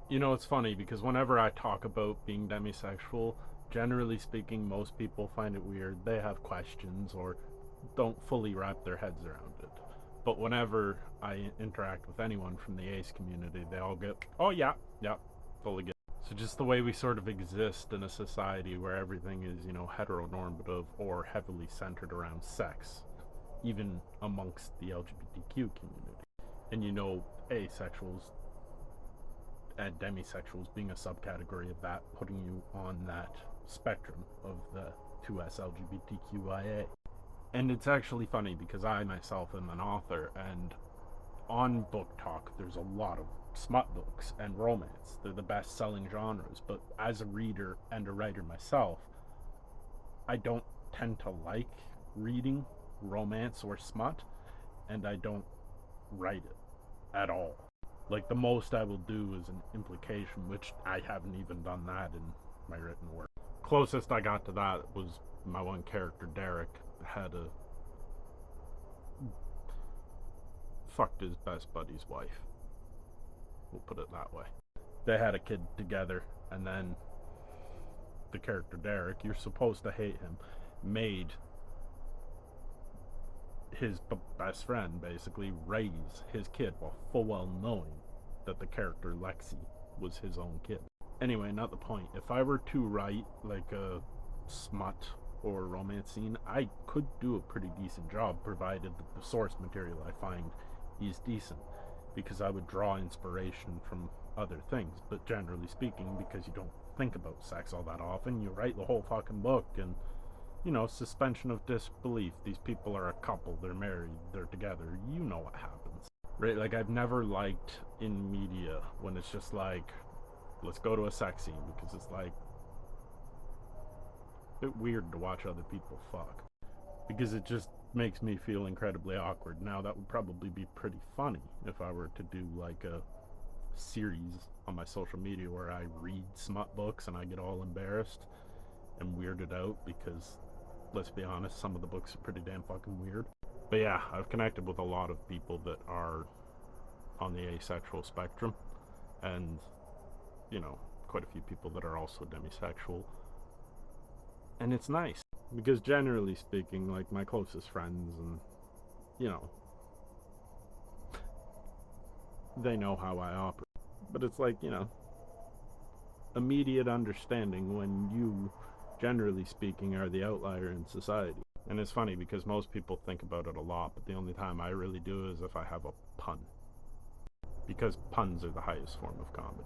You know, it's funny because whenever I talk about being demisexual, generally speaking, most people find it weird. They have questions or don't fully wrap their heads around it. But whenever I interact with anyone from the ace community, they all get, oh yeah, yeah, fully get it. So just the way we sort of exist in a society where everything is, heteronormative or heavily centered around sex, even amongst the LGBTQ community. And asexuals and demisexuals being a subcategory of that, putting you on that spectrum of the 2S LGBTQIA. And it's actually funny because I myself am an author, and on Book Talk, there's a lot of smut books and romance. They're the best selling genres, but as a reader and a writer myself, I don't tend to like reading romance or smut, and I don't write it at all. Like, the most I will do is an implication, which I haven't even done that in my written work. Closest I got to that was my one character, Derek, had a fucked his best buddy's wife. We'll put it that way. They had a kid together, and then the character Derek, you're supposed to hate him, made his best friend basically raise his kid while full well knowing that the character Lexi was his own kid. Anyway, not the point. If I were to write like a smut or romance scene, I could do a pretty decent job provided that the source material I find is decent, because I would draw inspiration from other things. But generally speaking, because you don't think about sex all that often, you write the whole fucking book and suspension of disbelief. These people are a couple, they're married, they're together. You know what happens. Right? Like, I've never liked in media when it's just like, let's go to a sex scene, because it's like a bit weird to watch other people fuck. Because it just makes me feel incredibly awkward. Now, that would probably be pretty funny if I were to do like a series on my social media where I read smut books and I get all embarrassed and weirded out because, let's be honest, some of the books are pretty damn fucking weird. But yeah, I've connected with a lot of people that are on the asexual spectrum, and quite a few people that are also demisexual. And it's nice because, generally speaking, like, my closest friends and they know how I operate. But it's like, immediate understanding when you, generally speaking, are the outlier in society. And it's funny because most people think about it a lot, but the only time I really do is if I have a pun. Because puns are the highest form of comedy.